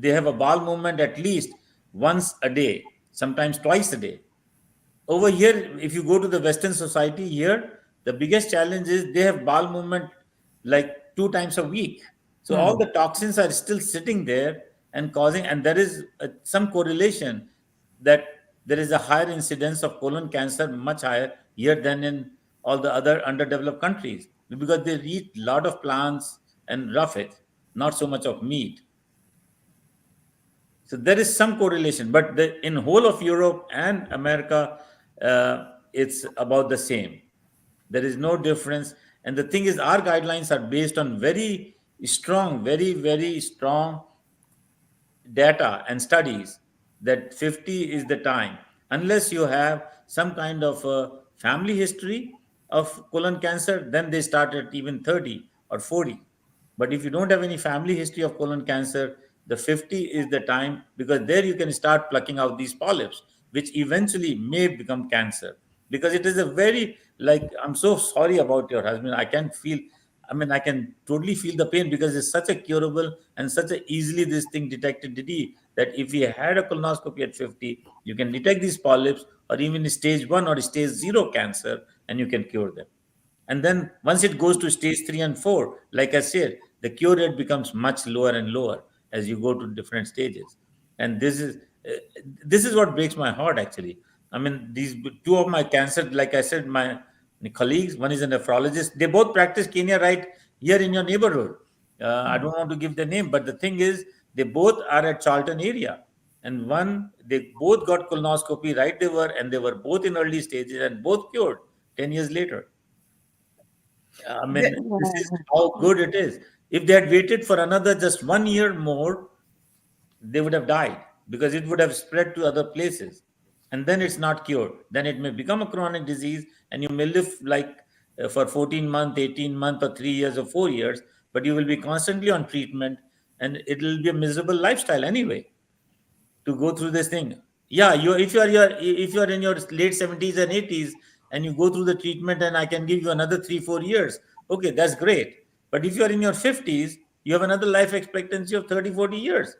have a bowel movement at least once a day, sometimes twice a day. Over here, if you go to the Western society here, the biggest challenge is they have bowel movement like 2 times a week. So all the toxins are still sitting there and causing, and there is some correlation that there is a higher incidence of colon cancer, much higher here than in all the other underdeveloped countries because they eat a lot of plants and roughage, not so much of meat. So there is some correlation, but in whole of Europe and America, it's about the same. There is no difference. And the thing is, our guidelines are based on very strong, very strong data and studies that 50 is the time, unless you have some kind of a family history of colon cancer, then they start at even 30 or 40. But if you don't have any family history of colon cancer, the 50 is the time because there you can start plucking out these polyps, which eventually may become cancer. Because it is a very, like, I'm so sorry about your husband. I can feel, I mean, I can totally feel the pain because it's such a curable and such a easily this thing detected disease that if you had a colonoscopy at 50, you can detect these polyps or even stage 1 or stage 0 cancer and you can cure them. And then once it goes to stage 3 and 4, like I said, the cure rate becomes much lower and lower as you go to different stages. And this is what breaks my heart actually. I mean, these two of my cancer, like I said, my colleagues. One is a nephrologist. They both practice Kenya right here in your neighborhood. I don't want to give the name, but the thing is, they both are at Charlton area. And one, they both got colonoscopy right they were, and they were both in early stages and both cured 10 years later. I mean, The- this is how good it is. If they had waited for another just 1 year more, they would have died because it would have spread to other places. And then it's not cured. Then it may become a chronic disease and you may live like for 14 months, 18 months, or 3 years or 4 years, but you will be constantly on treatment and it will be a miserable lifestyle anyway to go through this thing. Yeah, if you are in your late 70s and 80s and you go through the treatment and I can give you another 3 4 years, okay, that's great. But if you are in your 50s, you have another life expectancy of 30 40 years.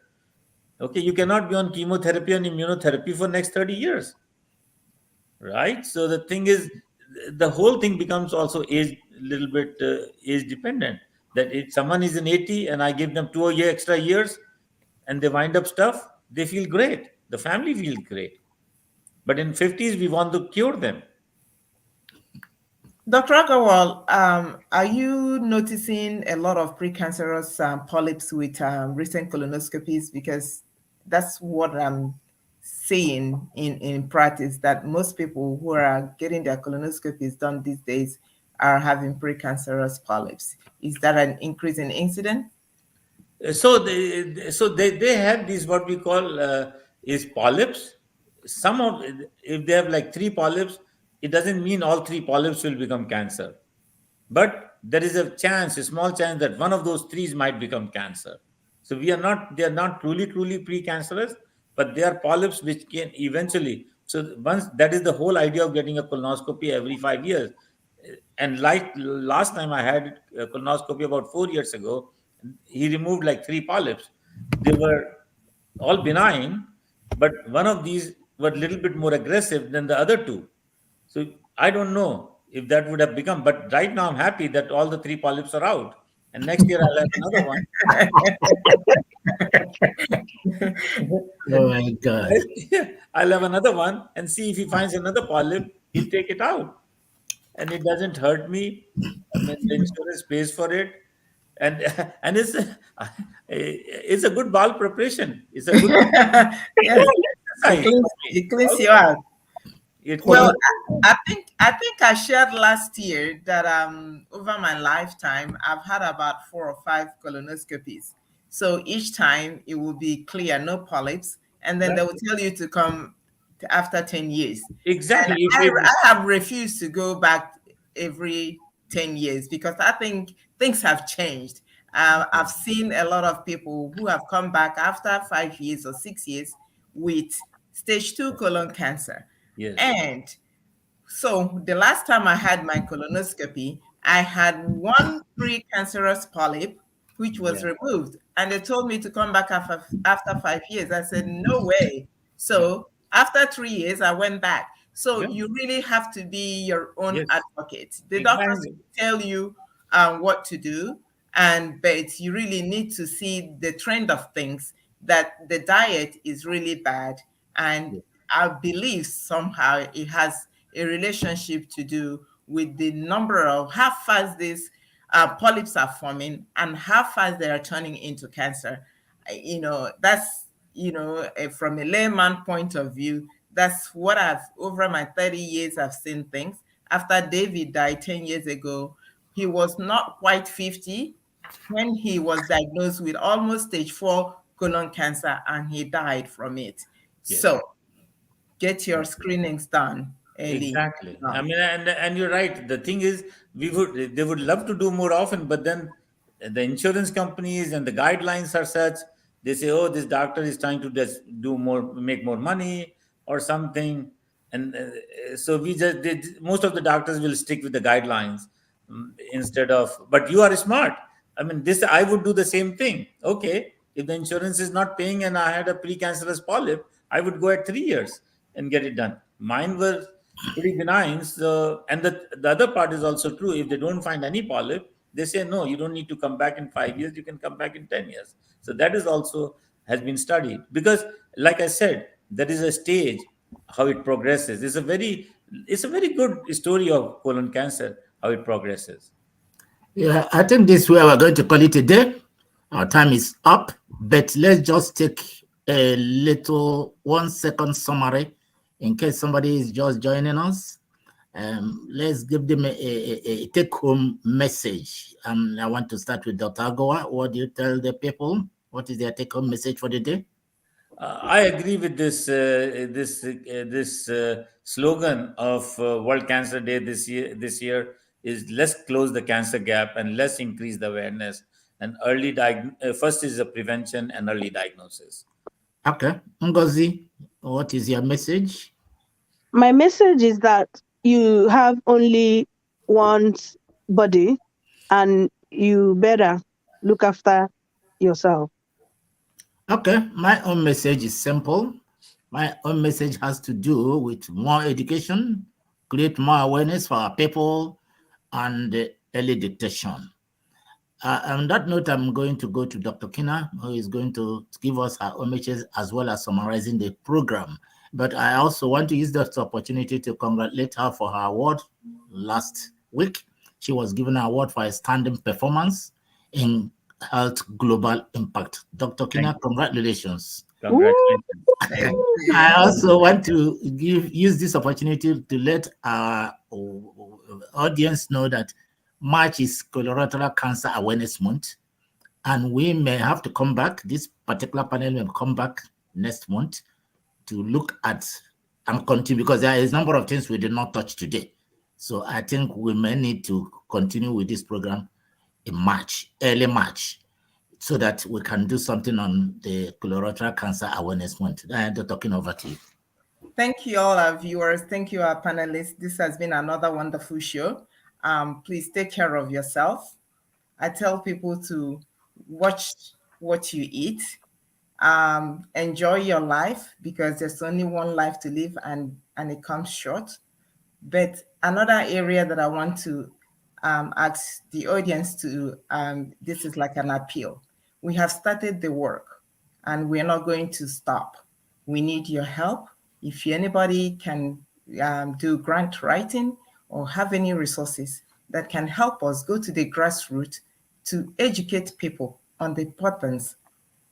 Okay, you cannot be on chemotherapy and immunotherapy for next 30 years, right? So the thing is, the whole thing becomes also age, little bit age dependent. That if someone is in 80 and I give them 2 year extra years and they wind up stuff, they feel great. The family feels great. But in 50s, we want to cure them. Dr. Agarwal, are you noticing a lot of precancerous polyps with recent colonoscopies? Because that's what I'm seeing in practice, that most people who are getting their colonoscopies done these days are having precancerous polyps. Is that an increase in incident? So they have these what we call is polyps. Some of if they have like three polyps, it doesn't mean all three polyps will become cancer. But there is a chance, a small chance that one of those trees might become cancer. So they are not truly precancerous, but they are polyps which can eventually. So once that is the whole idea of getting a colonoscopy every 5 years. And like last time I had a colonoscopy about 4 years ago, he removed like three polyps. They were all benign, but one of these were a little bit more aggressive than the other two. So I don't know if that would have become, but right now I'm happy that all the three polyps are out. And next year I'll have another one. Oh my God. I'll have another one and see if he finds another polyp, he'll take it out. And it doesn't hurt me. I mean, the insurance pays for it. And and it's a good bowel preparation. It's a good Yes, exercise. it cleans you out. It Well, cleans. I think I shared last year that over my lifetime I've had about 4 or 5 colonoscopies. So each time it will be clear, no polyps, and then they will tell you to come after 10 years. And Exactly. I have refused to go back every 10 years because I think things have changed. I've seen a lot of people who have come back after 5 years or 6 years with stage 2 colon cancer. Yes. And so the last time I had my colonoscopy, I had one precancerous polyp, which was Yeah. removed. And they told me to come back after 5 years. I said, no way. Yeah. So after 3 years, I went back. So Yeah. you really have to be your own Yes. advocate. The doctors Exactly. tell you what to do, but you really need to see the trend of things, that the diet is really bad. And I believe somehow it has a relationship to do with the number of how fast these polyps are forming and how fast they are turning into cancer. That's, from a layman point of view, that's what over my 30 years, I've seen things. After David died 10 years ago, he was not quite 50 when he was diagnosed with almost stage 4 colon cancer, and he died from it. Yes. So get your screenings done early. Exactly. I mean, and you're right. The thing is, they would love to do more often, but then the insurance companies and the guidelines are such. They say, oh, this doctor is trying to just do more, make more money or something, and so most of the doctors will stick with the guidelines instead of. But you are smart. I mean, this I would do the same thing. Okay, if the insurance is not paying and I had a precancerous polyp, I would go at 3 years and get it done. Mine were pretty benign. So, and the other part is also true. If they don't find any polyp, they say, no, you don't need to come back in 5 years. You can come back in 10 years. So that is also has been studied because, like I said, there is a stage how it progresses. It's a very It's a very good story of colon cancer, how it progresses. Yeah, I think this is where we're going to call it a day. Our time is up, but let's just take a little 1 second summary in case somebody is just joining us. Let's give them a take-home message. I want to start with Dr. Agoa. What do you tell the people? What is their take-home message for the day? I agree with this slogan of World Cancer Day this year. This year is let's close the cancer gap and let's increase the awareness and first is the prevention and early diagnosis. Okay, Ngozi, what is your message? My message is that you have only one body and you better look after yourself. Okay, my own message is simple. My own message has to do with more education, create more awareness for our people, and early detection. On that note, I'm going to go to Dr. Kina, who is going to give us her own message as well as summarizing the program. But I also want to use this opportunity to congratulate her for her award last week. She was given an award for a standing performance in health global impact. Dr. Kina, congratulations. Congratulations. I also want to use this opportunity to let our audience know that March is Colorectal Cancer Awareness Month, and we may have to come back. This particular panel will come back next month to look at and continue, because there is a number of things we did not touch today. So I think we may need to continue with this program in March, early March, so that we can do something on the Colorectal Cancer Awareness Month. Dr. Kina, over to you. Thank you, all our viewers. Thank you, our panelists. This has been another wonderful show. Please take care of yourself. I tell people to watch what you eat. Enjoy your life, because there's only one life to live, and it comes short. But another area that I want to ask the audience to, this is like an appeal. We have started the work and we're not going to stop. We need your help. If anybody can do grant writing or have any resources that can help us go to the grassroots to educate people on the importance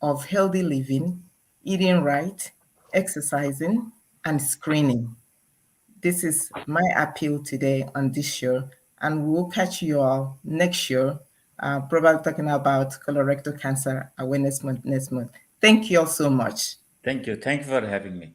of healthy living, eating right, exercising, and screening. This is my appeal today on this show, and we'll catch you all next show, probably talking about colorectal cancer awareness month next month. Thank you all so much. Thank you. Thank you for having me.